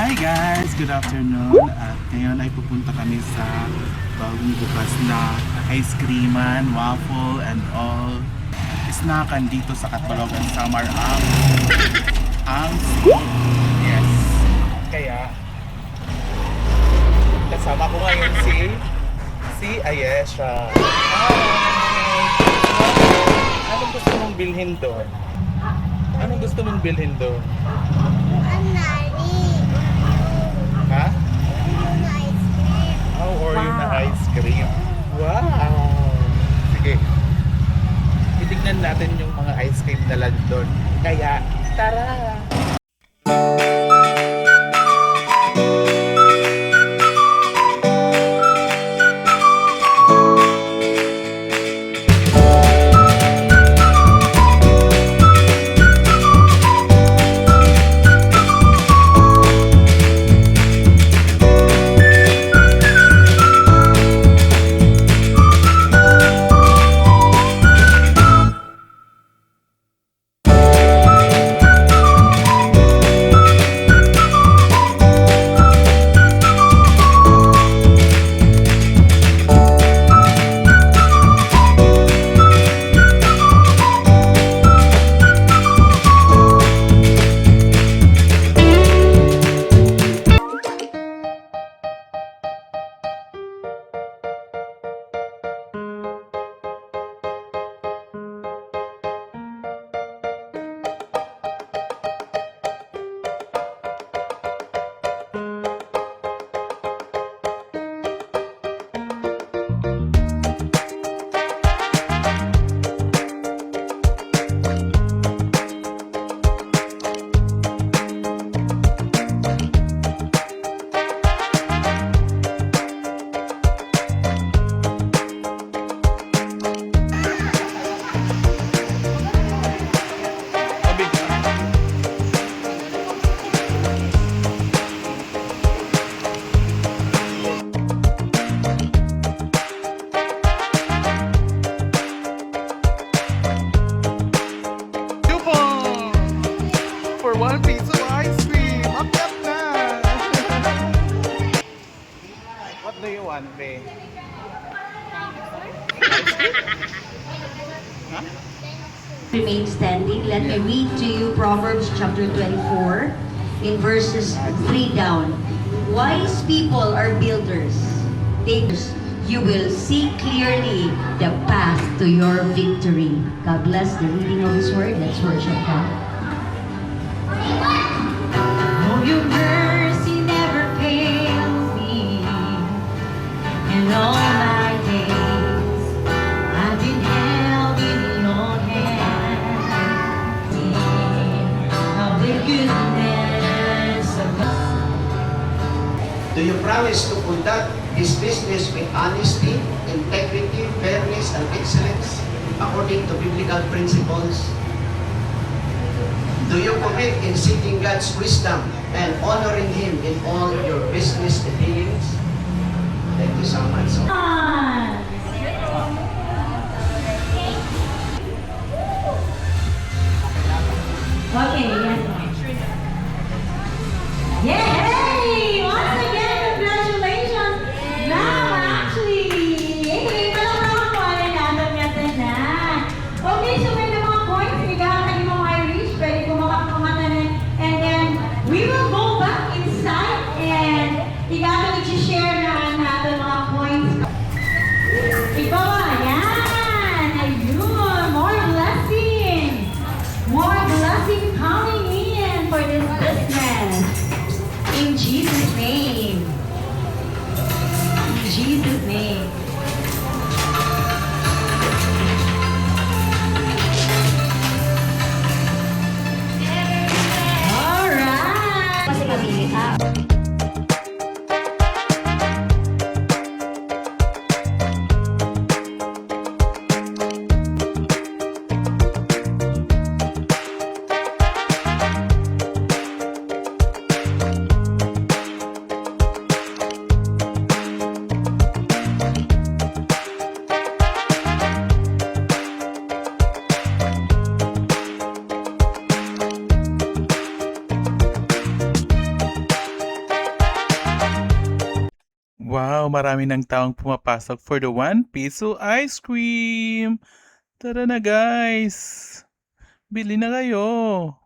Hi guys! Good afternoon. At ngayon ay pupunta kami sa bagong bukas na ice creaman, waffle, and all snackan dito sa Catbalogan, Samar ang yes. Kaya kasama ko ngayon si Ayesha. Hi! Anong gusto mong bilhin doon? Anong gusto mong bilhin doon? Ha? Oh, Oreo na ice cream. Wow! Sige. Titignan natin yung mga ice cream na landon. Kaya, tara! One piece of ice cream! Akyat na! What do you want, Be? Huh? Remain standing. Let me read to you Proverbs chapter 24 in verses 3 down. Wise people are builders. You will see clearly the path to your victory. God bless the reading of His word. Let's worship God. Oh, your mercy never fails me. In all my days, I've been held in your hand. Of the goodness of God. Do you promise to conduct this business with honesty, integrity, fairness, and excellence according to biblical principles? Do you commit in seeking God's wisdom and honoring Him in all your business dealings? Thank you so much. Okay, yes. Yay! Once again, congratulations! Now, actually, palakpakan po alin natin natin na. Okay, so may mga points, igakain mo Irish, pwede ko makakamatanin. And then, we will go back inside and igakain i-share na natin mga points. Ikaw, ayan! Ayun! More blessing! More blessing coming in for this business. In Jesus' name. In Jesus' name. All right. Kasi mabili ka. Wow, marami ng taong pumapasok for the 1 peso ice cream. Tara na guys. Bili na kayo.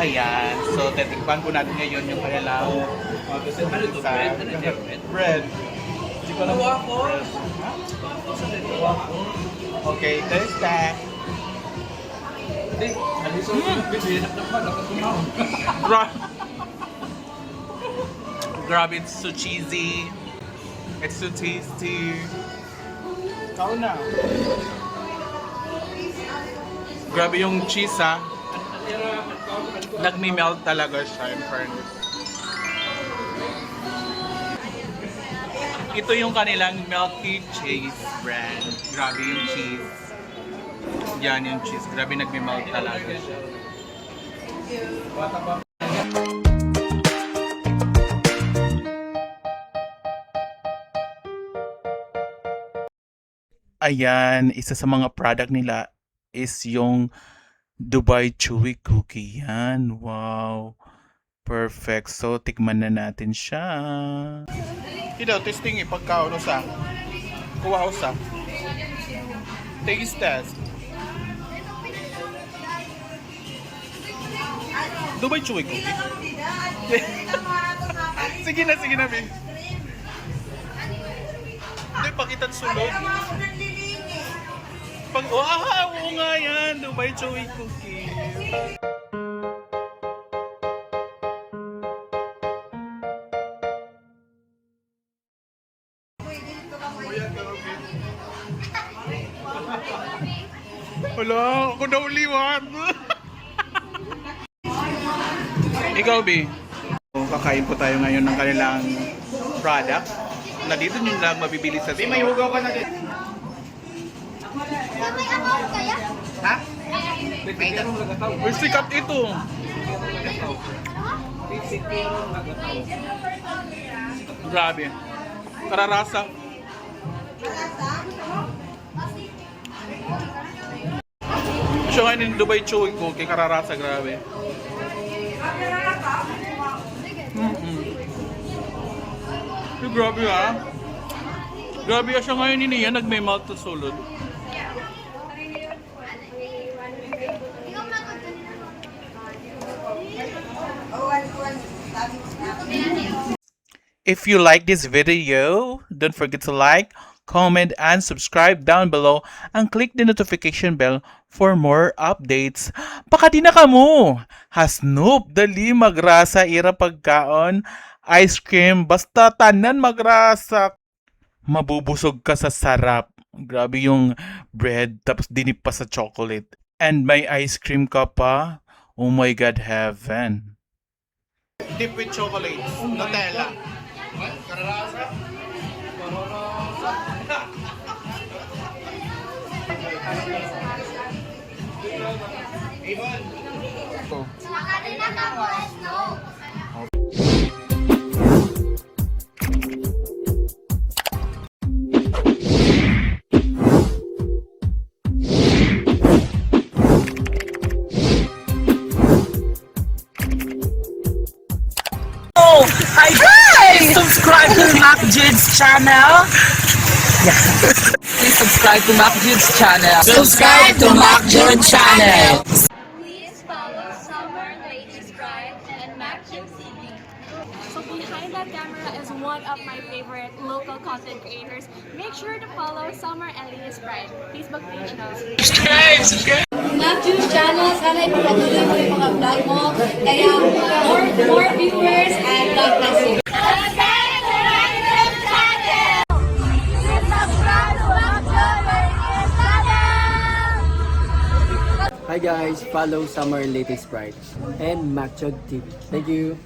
Ayan. So, titikpan ko natin ngayon yung kanilang bread. Hindi ko alam. Okay, taste that. Grabe, it's so cheesy. It's so tasty. Ikaw na. Grabe yung cheese ha. Nagmi-melt talaga siya in fairness. Ito yung kanilang milky cheese brand. Grabe yung cheese. Yan yung cheese. Grabe nagmi-melt talaga siya. Ayan, isa sa mga product nila is yung Dubai Chewy Cookie. Yan, wow. Perfect. So, tikman na natin siya. Ito, testing pagkaano sa. Kuha sa. Taste test. Dubai Chewy Cookie. Sige na, Bing. Hindi, pakita't sulod. Oo nga yan. Dubai Chewy Cookie. Wala, ako daw liwat. Ikaw, B. Kakain po tayo ngayon ng kanilang product. Na dito nyo lang mabibili sa store. May hugaw ka na din. May amount kaya? Ha? Uy, sikat ito. Grabe. Kararasa. Siya nga yung Dubai Chewy Cookie. Kararasa, grabe. Grabe ha. Grabe siya ngayon niya. Nagme-melt sa sulod. If you like this video, don't forget to like, comment, and subscribe down below and click the notification bell for more updates. Baka di na kamo! Hasnoop, dali magrasa ira pagkaon, ice cream, basta tanan magrasa. Mabubusog ka sa sarap. Grabe yung bread, tapos dinip pa sa chocolate. And may ice cream ka pa. Oh my God, heaven. Dip with chocolate, Nutella. Kararasa? Makarin na ka po, no? Hi guys! Subscribe to Mac Jids channel. Please subscribe to Mac Jids channel. Subscribe to Mac Jids channel. Please follow Summer, Ladies Bride, and Maxim TV. So behind that camera is one of my favorite local content creators. Make sure to follow Summer and Ladies Bride Facebook page now. Matthew channel, sana ipapatuloy mo yung mga vlog mo. Kaya more viewers and God bless you. Hi guys, follow Summer Latest Sprite and MacJog TV. Thank you.